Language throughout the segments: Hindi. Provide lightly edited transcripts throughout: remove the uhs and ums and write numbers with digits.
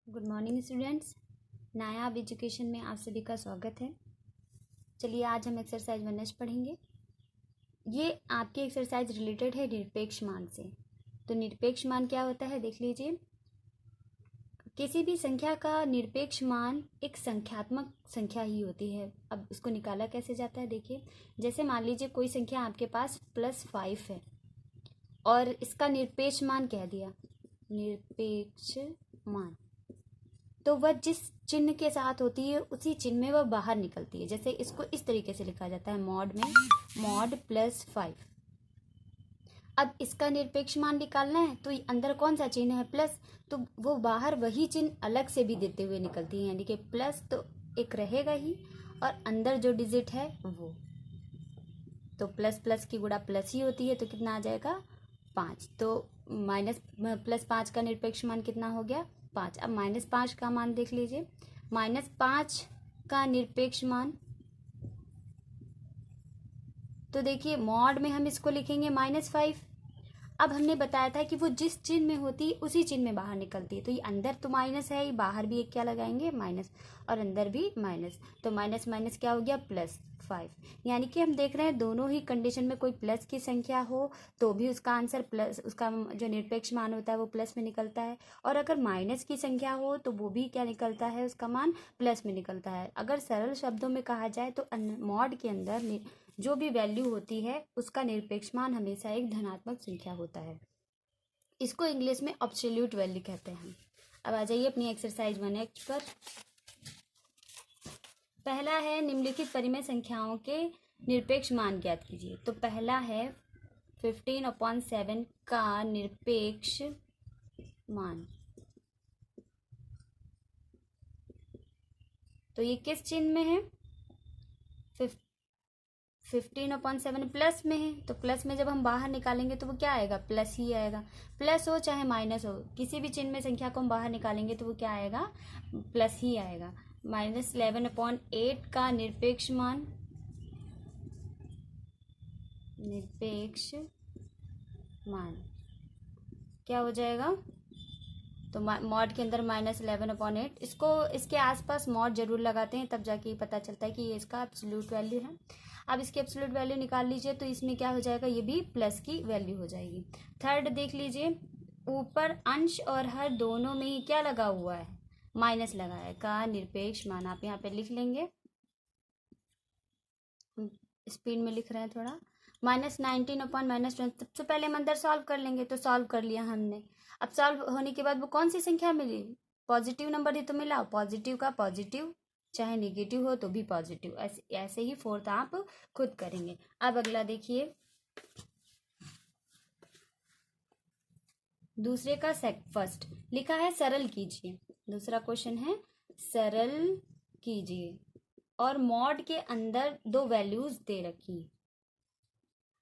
गुड मॉर्निंग स्टूडेंट्स, नायाब एजुकेशन में आप सभी का स्वागत है। चलिए आज हम एक्सरसाइज 1H पढ़ेंगे। ये आपकी एक्सरसाइज रिलेटेड है निरपेक्ष मान से। तो निरपेक्ष मान क्या होता है देख लीजिए। किसी भी संख्या का निरपेक्ष मान एक संख्यात्मक संख्या ही होती है। अब उसको निकाला कैसे जाता है देखिए। जैसे मान लीजिए कोई संख्या आपके पास +5 है और इसका निरपेक्ष मान कह दिया, निरपेक्ष मान, तो वह जिस चिन्ह के साथ होती है उसी चिन्ह में वह बाहर निकलती है। जैसे इसको इस तरीके से लिखा जाता है मॉड में मॉड +5। अब इसका निरपेक्ष मान निकालना है तो अंदर कौन सा चिन्ह है प्लस, तो वो बाहर वही चिन्ह अलग से भी देते हुए निकलती है। यानी कि प्लस तो एक रहेगा ही और अंदर जो डिजिट है वो, तो प्लस प्लस की गुणा प्लस ही होती है, तो कितना आ जाएगा 5। तो -+5 का निरपेक्ष मान कितना हो गया 5। अब -5 का मान देख लीजिए। -5 का निरपेक्ष मान, तो देखिए मॉड में हम इसको लिखेंगे -5। अब हमने बताया था कि वो जिस चिन्ह में होती है उसी चिन्ह में बाहर निकलती है। तो ये अंदर तो माइनस है, बाहर भी एक क्या लगाएंगे माइनस, और अंदर भी माइनस, तो माइनस माइनस क्या हो गया +5। यानी कि हम देख रहे हैं दोनों ही कंडीशन में कोई प्लस की संख्या हो तो भी उसका आंसर प्लस, उसका जो निरपेक्ष मान होता है वो प्लस में निकलता है, और अगर माइनस की संख्या हो तो वो भी क्या निकलता है, उसका मान प्लस में निकलता है। अगर सरल शब्दों में कहा जाए तो मॉड के अंदर जो भी वैल्यू होती है उसका निरपेक्ष मान हमेशा एक धनात्मक संख्या होता है। इसको इंग्लिश में एब्सोल्यूट वैल्यू कहते हैं। अब आ जाइए अपनी एक्सरसाइज 1H पर। पहला है निम्नलिखित परिमेय संख्याओं के निरपेक्ष मान ज्ञात कीजिए। तो पहला है 15/7 का निरपेक्ष मान। तो ये किस चिन्ह में है, 15/7 प्लस में है, तो प्लस में जब हम बाहर निकालेंगे तो वो क्या आएगा प्लस ही आएगा। प्लस हो चाहे माइनस हो, किसी भी चिन्ह में संख्या को हम बाहर निकालेंगे तो वो क्या आएगा प्लस ही आएगा। -11/8 का निरपेक्ष मान, निरपेक्ष मान क्या हो जाएगा, तो मॉड के अंदर -11/8, इसको इसके आसपास मॉड जरूर लगाते हैं तब जाके पता चलता है कि ये इसका एब्सोल्यूट वैल्यू है। अब इसकी एब्सोल्यूट वैल्यू निकाल लीजिए तो इसमें क्या हो जाएगा, ये भी प्लस की वैल्यू हो जाएगी। थर्ड देख लीजिए, ऊपर अंश और हर दोनों में ही क्या लगा हुआ है, माइनस लगा है, का निरपेक्ष मान। आप यहाँ पे लिख लेंगे, स्पीड में लिख रहे हैं थोड़ा। -19/-20, सबसे पहले हम अंदर सॉल्व कर लेंगे, तो सॉल्व कर लिया हमने। अब सॉल्व होने के बाद वो कौन सी संख्या मिली, पॉजिटिव नंबर ही तो मिला। पॉजिटिव का पॉजिटिव, चाहे नेगेटिव हो तो भी पॉजिटिव, ऐसे ही फोर्थ आप खुद करेंगे। अब अगला देखिए, दूसरे का फर्स्ट लिखा है सरल कीजिए। दूसरा क्वेश्चन है सरल कीजिए और मॉड के अंदर 2 वैल्यूज दे रखी।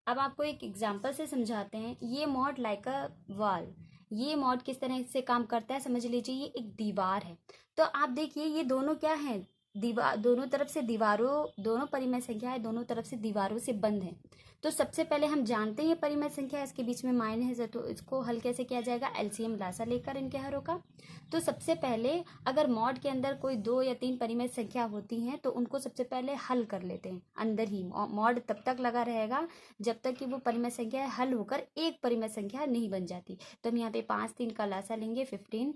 अब आपको एक एग्जांपल से समझाते हैं। ये मॉड लाइक अ वॉल, ये मॉड किस तरह से काम करता है समझ लीजिए। ये एक दीवार है, तो आप देखिए ये दोनों क्या है, दीवार, दोनों तरफ से दीवारों, दोनों परिमेय संख्या है, दोनों तरफ से दीवारों से बंद है। तो सबसे पहले हम जानते हैं ये परिमेय संख्या है, इसके बीच में माइनस है, तो इसको हल कैसे किया जाएगा, एलसीएम लासा लेकर इनके हरों का। तो सबसे पहले अगर मॉड के अंदर कोई 2 या 3 परिमेय संख्या होती हैं तो उनको सबसे पहले हल कर लेते हैं। अंदर ही मॉड तब तक लगा रहेगा जब तक कि वो परिमेय संख्या हल होकर एक परिमेय संख्या नहीं बन जाती। तो हम यहाँ पे 5 3 का लासा लेंगे, 15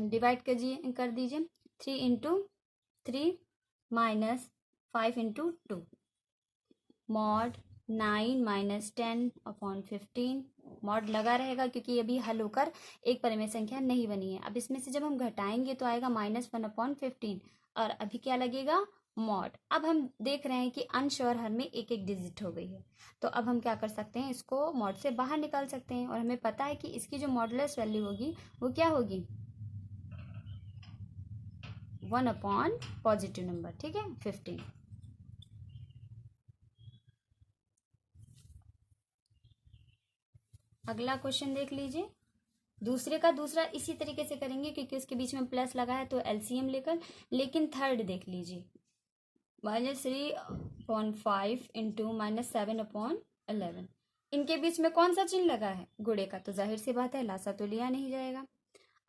डिवाइड कर दीजिए 3 × 3 -5 × 2, मॉड 9 - 10/15। मॉड लगा रहेगा क्योंकि ये भी हल होकर एक परिमेय संख्या नहीं बनी है। अब इसमें से जब हम घटाएंगे तो आएगा -1/15, और अभी क्या लगेगा मॉड। अब हम देख रहे हैं कि अंश और हर में एक एक डिजिट हो गई है, तो अब हम क्या कर सकते हैं, इसको मॉड से बाहर निकाल सकते हैं। और हमें पता है कि इसकी जो मॉडुलस वैल्यू होगी वो क्या होगी, 1 पॉजिटिव नंबर, ठीक है 15। अगला क्वेश्चन देख लीजिए। दूसरे का दूसरा इसी तरीके से करेंगे क्योंकि उसके बीच में प्लस लगा है तो एलसीएम लेकर। लेकिन थर्ड देख लीजिए, -3/5 × -7/11, इनके बीच में कौन सा चिन्ह लगा है, गुणे का, तो जाहिर सी बात है लासा तो लिया नहीं जाएगा।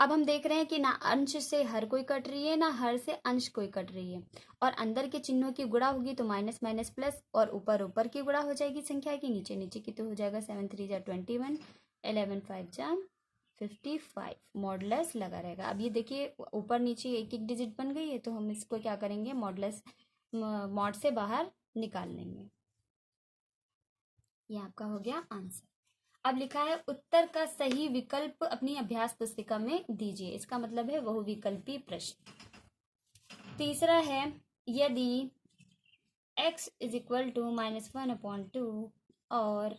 अब हम देख रहे हैं कि ना अंश से हर कोई कट रही है, ना हर से अंश कोई कट रही है, और अंदर के चिन्हों की गुणा होगी तो माइनस माइनस प्लस, और ऊपर ऊपर की गुणा हो जाएगी संख्या की, नीचे नीचे की तो हो जाएगा 7 3 जा 21, 11 5 जा 55, मॉडुलस लगा रहेगा। अब ये देखिए ऊपर नीचे एक एक डिजिट बन गई है, तो हम इसको क्या करेंगे, मॉडुलस मॉड से बाहर निकाल लेंगे। ये आपका हो गया आंसर। अब लिखा है उत्तर का सही विकल्प अपनी अभ्यास पुस्तिका में दीजिए, इसका मतलब है बहुविकल्पी प्रश्न। तीसरा है यदि x इज इक्वल टू -1/2 और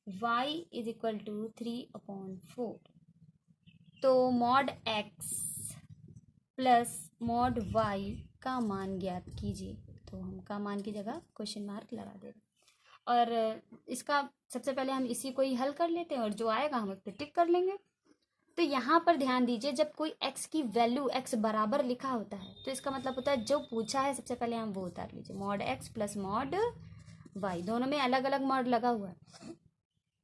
y इज इक्वल टू 3/4, तो mod x plus mod y का मान ज्ञात कीजिए। तो हम का मान की जगह क्वेश्चन मार्क लगा दे रहे, और इसका सबसे पहले हम इसी को ही हल कर लेते हैं, और जो आएगा हम उस पर टिक कर लेंगे। तो यहाँ पर ध्यान दीजिए, जब कोई x की वैल्यू x बराबर लिखा होता है तो इसका मतलब होता है जो पूछा है सबसे पहले हम वो उतार लीजिए, mod x plus mod y, दोनों में अलग अलग मॉड लगा हुआ है,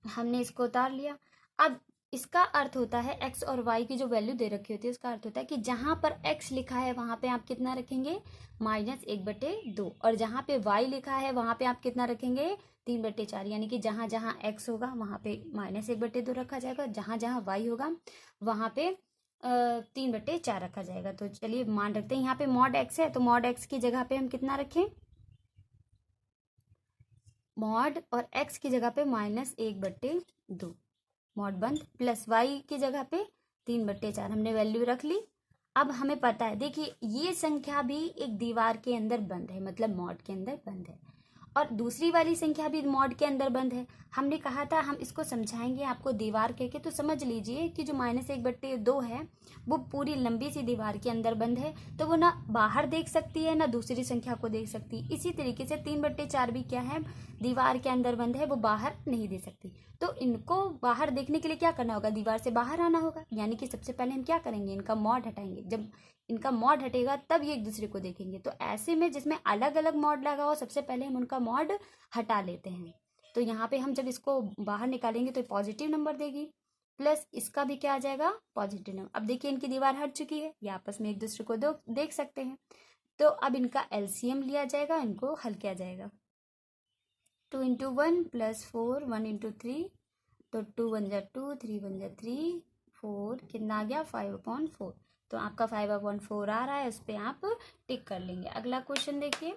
हमने इसको उतार लिया। अब इसका अर्थ होता है x और y की जो वैल्यू दे रखी होती है उसका अर्थ होता है कि जहां पर x लिखा है वहां पे आप कितना रखेंगे, -1/2, और जहां पे y लिखा है वहां पे आप कितना रखेंगे, 3/4, यानी कि जहां जहां x होगा वहां पे -1/2 रखा जाएगा, जहां जहां y होगा वहां पे 3/4 रखा जाएगा। तो चलिए मान रखते हैं, यहाँ पे मॉड x है तो मॉड x की जगह पे हम कितना रखें, मॉड और x की जगह पे -1/2, मॉड बंद, प्लस y की जगह पे 3/4, हमने वैल्यू रख ली। अब हमें पता है, देखिए ये संख्या भी एक दीवार के अंदर बंद है, मतलब मॉड के अंदर बंद है, और दूसरी वाली संख्या भी मॉड के अंदर बंद है। हमने कहा था हम इसको समझाएंगे आपको दीवार कह के, तो समझ लीजिए कि जो -1/2 है वो पूरी लंबी सी दीवार के अंदर बंद है, तो वो ना बाहर देख सकती है ना दूसरी संख्या को देख सकती। इसी तरीके से 3/4 भी क्या है, दीवार के अंदर बंद है, वो बाहर नहीं दे सकती। तो इनको बाहर देखने के लिए क्या करना होगा, दीवार से बाहर आना होगा, यानी कि सबसे पहले हम क्या करेंगे, इनका मॉड हटाएंगे। जब इनका मॉड हटेगा तब ये एक दूसरे को देखेंगे, तो ऐसे में जिसमें अलग अलग मॉड लगा हो सबसे पहले हम उनका मॉड हटा लेते हैं। तो यहाँ पे हम जब इसको बाहर निकालेंगे तो पॉजिटिव नंबर देगी, प्लस इसका भी क्या आ जाएगा, पॉजिटिव नंबर। अब देखिए इनकी दीवार हट चुकी है, ये आपस में एक दूसरे को देख सकते हैं। तो अब इनका एलसीएम लिया जाएगा, इनको हल किया जाएगा। 2 × 1 + 4, 1 × 3, तो 2 × 1 = 2, 3 × 1 = 3, 4 कितना आ गया, 5/4। तो आपका 5/4 आ रहा है, उस पर आप टिक कर लेंगे। अगला क्वेश्चन देखिए,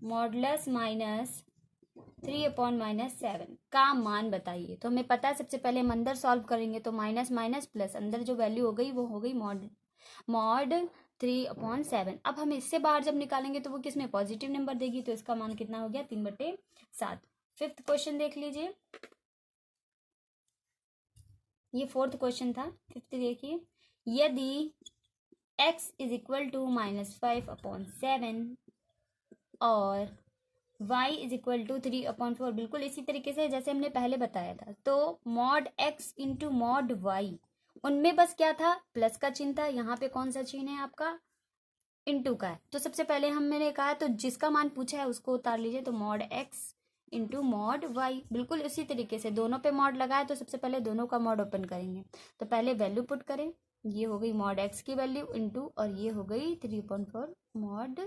मॉडुलस -3/-7 का मान बताइए। तो हमें पता है सबसे पहले हम अंदर सॉल्व करेंगे, तो माइनस माइनस प्लस, अंदर जो वैल्यू हो गई वो हो गई मॉड 3/7। अब हम इससे बाहर जब निकालेंगे तो वो किसमें पॉजिटिव नंबर देगी, तो इसका मान कितना हो गया, 3/7। फिफ्थ क्वेश्चन देख लीजिए, ये फोर्थ क्वेश्चन था। फिफ्थ देखिए, यदि x इज इक्वल टू -5/7 और y इज इक्वल टू 3/4, बिल्कुल इसी तरीके से जैसे हमने पहले बताया था, तो mod x into mod y, उनमें बस क्या था, प्लस का चिन्ह था। यहाँ पे कौन सा चिन्ह है आपका, इंटू का है। तो सबसे पहले हमने कहा तो जिसका मान पूछा है उसको उतार लीजिए, तो mod x into mod y, बिल्कुल इसी तरीके से दोनों पे मॉड लगाए तो सबसे पहले दोनों का मॉड ओपन करेंगे। तो पहले वैल्यू पुट करें, ये हो गई मॉड x की वैल्यू इंटू, और ये हो गई 3/4 मॉड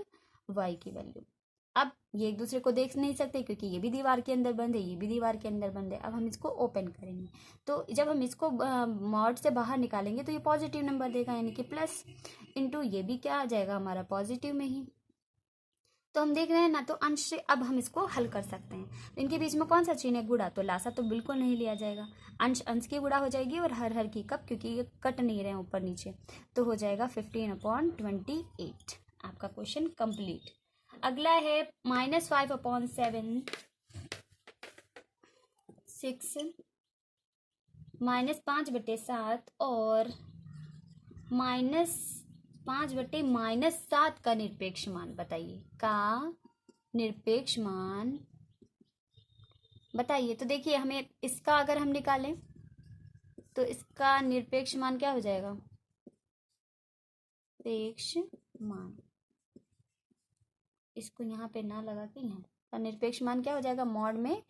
y की वैल्यू। अब ये एक दूसरे को देख नहीं सकते क्योंकि ये भी दीवार के अंदर बंद है, ये भी दीवार के अंदर बंद है। अब हम इसको ओपन करेंगे, तो जब हम इसको मॉड से बाहर निकालेंगे तो ये पॉजिटिव नंबर देगा, यानी कि प्लस, इंटू ये भी क्या आ जाएगा हमारा पॉजिटिव में ही। तो हम देख रहे हैं ना, तो अंश से अब हम इसको हल कर सकते हैं। तो इनके बीच में कौन सा चिन्ह है, गुणा, तो लासा तो बिल्कुल नहीं लिया जाएगा। अंश अंश की गुणा हो जाएगी और हर हर की कब, क्योंकि ये कट नहीं रहे हैं ऊपर नीचे, तो हो जाएगा 15/28। आपका क्वेश्चन कंप्लीट। अगला है -5/7, 6 -5/7 और -5/-7 का निरपेक्ष मान बताइए, का निरपेक्ष मान बताइए। तो देखिए हमें इसका अगर हम निकालें तो इसका निरपेक्ष मान क्या हो जाएगा, निरपेक्ष मान, इसको यहाँ पे ना लगा के यहाँ का निरपेक्ष मान क्या हो जाएगा, मॉड में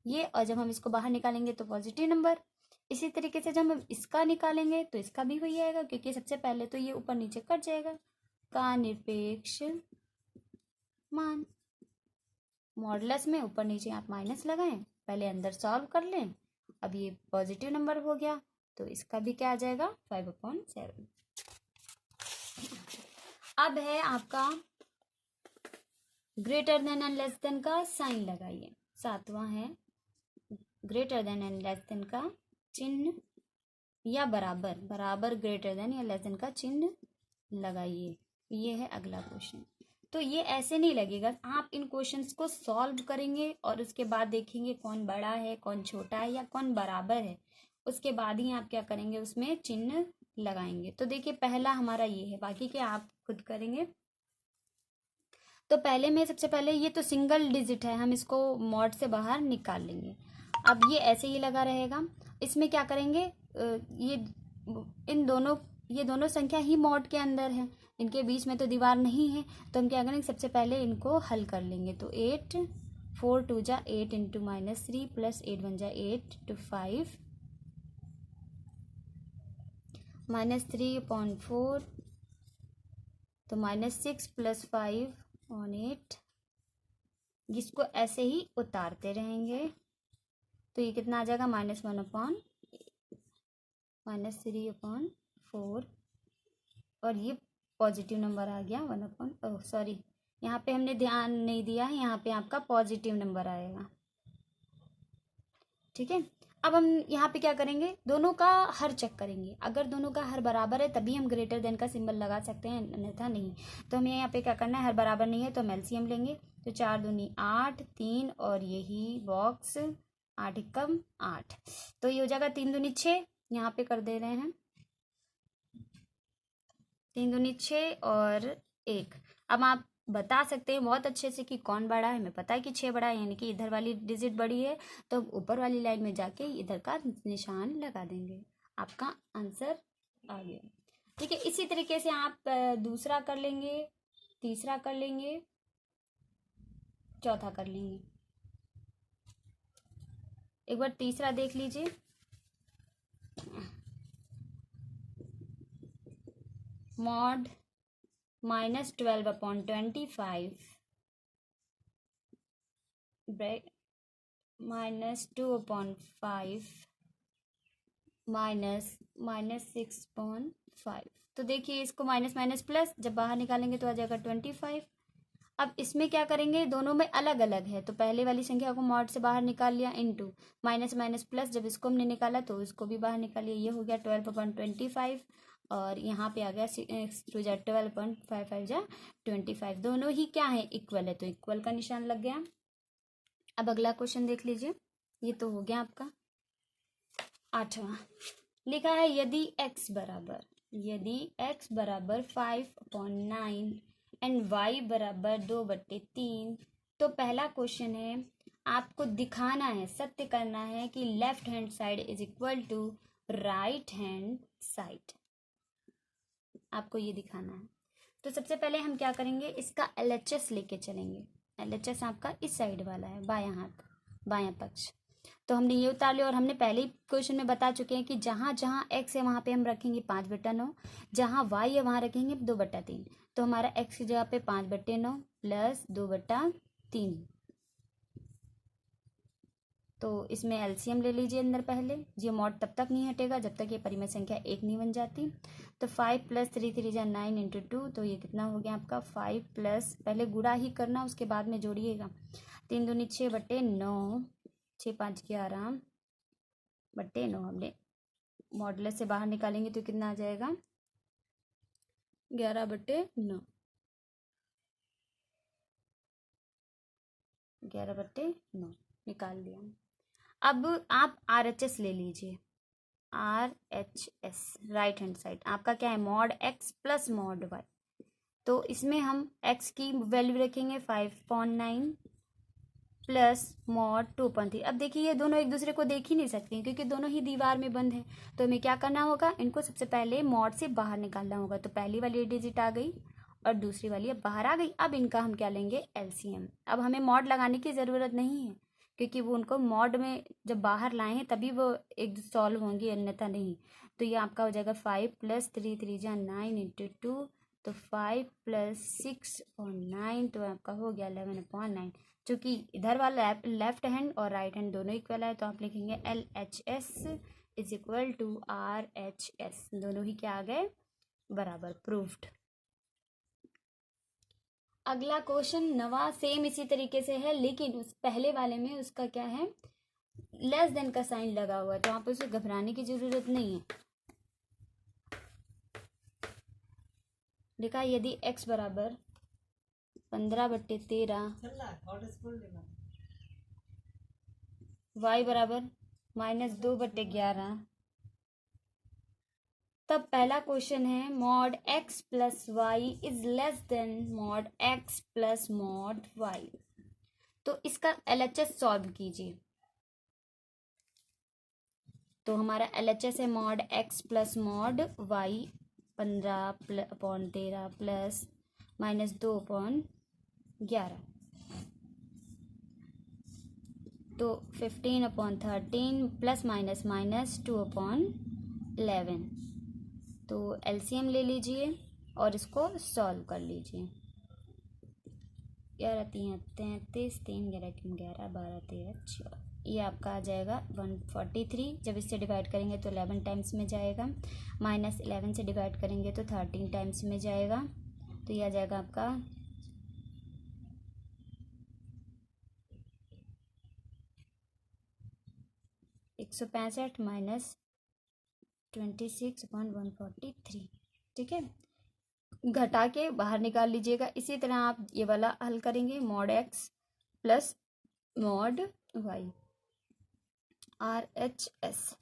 ये, और जब हम इसको बाहर निकालेंगे तो पॉजिटिव नंबर। इसी तरीके से जब हम इसका निकालेंगे तो इसका भी वही आएगा, क्योंकि सबसे पहले तो ये ऊपर नीचे कट जाएगा। का निरपेक्ष मान, मॉडुलस में ऊपर नीचे आप माइनस लगाएं, पहले अंदर सॉल्व कर लें। अब ये पॉजिटिव नंबर हो गया तो इसका भी क्या आ जाएगा 5/7। अब है आपका greater than and less than का साइन लगाइए। 7वां है greater than and less than का चिन्ह या बराबर, बराबर ग्रेटर देन या लेस देन का चिन्ह लगाइए। ये है अगला क्वेश्चन। तो ये ऐसे नहीं लगेगा, आप इन क्वेश्चंस को सॉल्व करेंगे और उसके बाद देखेंगे कौन बड़ा है, कौन छोटा है या कौन बराबर है, उसके बाद ही आप क्या करेंगे, उसमें चिन्ह लगाएंगे। तो देखिए पहला हमारा ये है, बाकी के आप खुद करेंगे। तो पहले में सबसे पहले ये तो सिंगल डिजिट है, हम इसको मॉड से बाहर निकाल लेंगे। अब ये ऐसे ही लगा रहेगा। इसमें क्या करेंगे, ये दोनों संख्या ही मॉड के अंदर है, इनके बीच में तो दीवार नहीं है। तो हम क्या करेंगे, सबसे पहले इनको हल कर लेंगे। तो 8 4 2 जा 8 इंटू -3 प्लस 8 1 जा 8 to 5 -3/4 तो -6 प्लस 5/8। जिसको ऐसे ही उतारते रहेंगे तो ये कितना आ जाएगा -3/4 और ये पॉजिटिव नंबर आ गया 1 सॉरी यहाँ पे हमने ध्यान नहीं दिया है, यहाँ पे आपका पॉजिटिव नंबर आएगा। ठीक है, अब हम यहाँ पे क्या करेंगे, दोनों का हर चेक करेंगे। अगर दोनों का हर बराबर है तभी हम ग्रेटर देन का सिंबल लगा सकते हैं, अन्यथा नहीं। तो हमें यहाँ पे क्या करना है, हर बराबर नहीं है तो हम एलसीएम लेंगे। तो 4 दूनी 8 3 और यही बॉक्स 8 एकम 8, तो ये हो जाएगा 3 दूनी 6। यहाँ पे कर दे रहे हैं 3 दूनी 6 और 1। अब आप बता सकते हैं बहुत अच्छे से कि कौन बड़ा है। हमें पता है कि 6 बड़ा है, यानी कि इधर वाली डिजिट बड़ी है, तो ऊपर वाली लाइन में जाके इधर का निशान लगा देंगे। आपका आंसर आ गया। ठीक है, इसी तरीके से आप दूसरा कर लेंगे, तीसरा कर लेंगे, चौथा कर लेंगे। एक बार तीसरा देख लीजिए। मॉड -12/25 -2/5 -6/5। तो देखिए इसको माइनस माइनस प्लस जब बाहर निकालेंगे तो आ जाएगा 25। अब इसमें क्या करेंगे, दोनों में अलग अलग है, तो पहले वाली संख्या को मॉड से बाहर निकाल लिया, इनटू माइनस माइनस प्लस जब इसको हमने निकाला तो इसको भी बाहर निकालिए। ये हो गया 12/25 और यहाँ पे आ गया 6 जा 12.55 जा 25। दोनों ही क्या है, इक्वल है, तो इक्वल का निशान लग गया। अब अगला क्वेश्चन देख लीजिए। ये तो हो गया आपका 8वां। लिखा है यदि x बराबर 5/9 एंड y बराबर 2/3। तो पहला क्वेश्चन है, आपको दिखाना है, सत्य करना है कि left hand side is equal to right hand side. आपको ये दिखाना है। तो सबसे पहले हम क्या करेंगे, इसका LHS लेके चलेंगे। LHS आपका इस साइड वाला है, बायां हाथ, बायां पक्ष। तो हमने ये उतार लिया और हमने पहले ही क्वेश्चन में बता चुके हैं कि जहाँ जहाँ x है वहाँ पे हम रखेंगे 5/9, जहाँ y है वहाँ रखेंगे 2/3। तो हमारा x की जगह पे 5/9 प्लस 2/3। तो इसमें एलसीएम ले लीजिए अंदर पहले। ये मॉड तब तक नहीं हटेगा जब तक ये परिमेय संख्या 1 नहीं बन जाती। तो 5 + 3 3 जा 9 × 2, तो ये कितना हो गया आपका 5 प्लस, पहले गुणा ही करना उसके बाद में जोड़िएगा। 3 दूनी 6/9, 6 5 11/9। हमने मॉडुलस से बाहर निकालेंगे तो कितना आ जाएगा 11/9, 11/9 निकाल दिया। अब आप RHS ले लीजिए। RHS राइट हैंड साइड आपका क्या है, mod x plus mod y। तो इसमें हम x की वैल्यू रखेंगे 5/9 प्लस मॉड 2/3। अब देखिए ये दोनों एक दूसरे को देख ही नहीं सकते क्योंकि दोनों ही दीवार में बंद है। तो हमें क्या करना होगा, इनको सबसे पहले मॉड से बाहर निकालना होगा। तो पहली वाली डिजिट आ गई और दूसरी वाली अब बाहर आ गई। अब इनका हम क्या लेंगे, LCM। अब हमें मॉड लगाने की ज़रूरत नहीं है क्योंकि वो उनको मॉड में जब बाहर लाए हैं तभी वो एक सॉल्व होंगी, अन्यथा नहीं। तो ये आपका हो जाएगा 5 + 3 3 जा 9 × 2, तो 5 + 6/9, तो आपका हो गया 11/9। चूँकि इधर वाला लेफ्ट हैंड और राइट हैंड दोनों इक्वल है, तो आप लिखेंगे LHS = RHS, दोनों ही क्या आ गए, बराबर, प्रूफ्ड। अगला क्वेश्चन नवा सेम इसी तरीके से है, लेकिन उस पहले वाले में उसका क्या है, लेस देन का साइन लगा हुआ है, तो आप उसे घबराने की जरूरत नहीं है। लिखा यदि x बराबर 15/13, y बराबर -2/11, तब पहला क्वेश्चन है mod x + y is less than mod x + mod y। तो इसका LHS सॉल्व कीजिए। तो हमारा LHS है mod x + mod y 15/13 plus -2/11, तो 15/13 प्लस माइनस -2/11। तो LCM ले लीजिए और इसको सॉल्व कर लीजिए। 11 3 33, 3 11 11 12 13 14, ये आपका आ जाएगा 143। जब इससे डिवाइड करेंगे तो 11 टाइम्स में जाएगा, -11 से डिवाइड करेंगे तो 13 टाइम्स में जाएगा, तो ये आ जाएगा आपका 165 - 26/143। ठीक है, घटा के बाहर निकाल लीजिएगा। इसी तरह आप ये वाला हल करेंगे, mod x + mod y RHS।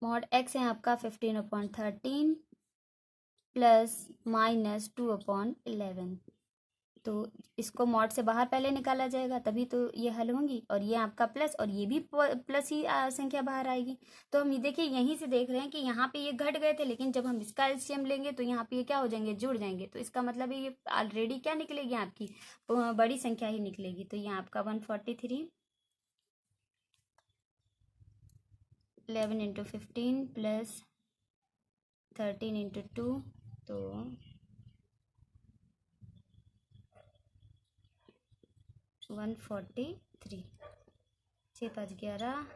mod x है आपका 15/13 प्लस -2/11, तो इसको मॉड से बाहर पहले निकाला जाएगा तभी तो ये हल होंगी, और ये आपका प्लस, और ये भी प्लस ही संख्या बाहर आएगी। तो हम ये देखिए यहीं से देख रहे हैं कि यहाँ पे ये घट गए थे, लेकिन जब हम इसका LCM लेंगे तो यहाँ पे ये क्या हो जाएंगे, जुड़ जाएंगे। तो इसका मतलब ये ऑलरेडी क्या निकलेगी, आपकी बड़ी संख्या ही निकलेगी। तो ये आपका 143, 11 × 15 प्लस 13 × 2, तो 143, 6 5 11,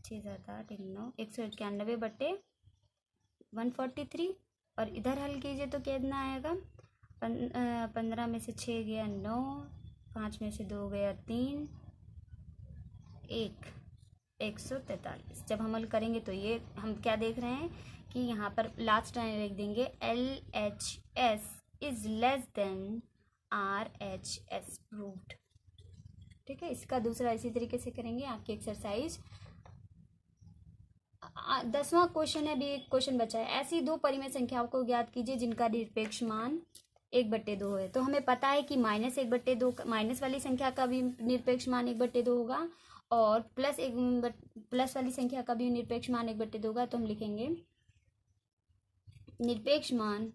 6 7 8 9, 191/143। और इधर हल कीजिए तो कितना आएगा, 15 में से 6 गया 9, 5 में से 2 गया 3, 143। जब हम हल करेंगे तो ये हम क्या देख रहे हैं कि यहाँ पर लास्ट लाइन लिख देंगे LHS is less than RHS, proved. ठीक है, इसका दूसरा इसी तरीके से करेंगे। आपकी एक्सरसाइज 10वां क्वेश्चन है, अभी एक क्वेश्चन बचा है। ऐसी दो परिमेय संख्याओं को ज्ञात कीजिए जिनका निरपेक्ष मान 1/2 है। तो हमें पता है कि -1/2, माइनस वाली संख्या का भी निरपेक्ष मान 1/2 होगा, और प्लस वाली संख्या का भी निरपेक्ष मान 1/2 होगा। तो हम लिखेंगे निरपेक्ष मान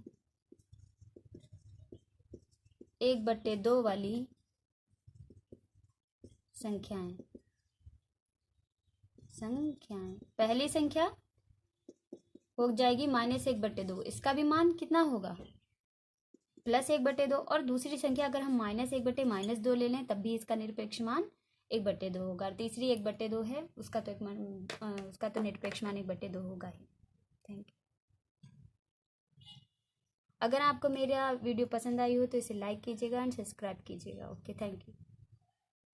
1/2 वाली संख्याएं। पहली संख्या हो जाएगी -1/2, इसका भी मान कितना होगा, +1/2, और दूसरी संख्या अगर हम -1/-2 ले लें तब भी इसका निरपेक्ष मान 1/2 होगा। और तीसरी 1/2 है, उसका तो निरपेक्ष मान 1/2 होगा ही। Thank you. अगर आपको मेरा वीडियो पसंद आई हो तो इसे लाइक कीजिएगा एंड सब्सक्राइब कीजिएगा। Okay, thank you.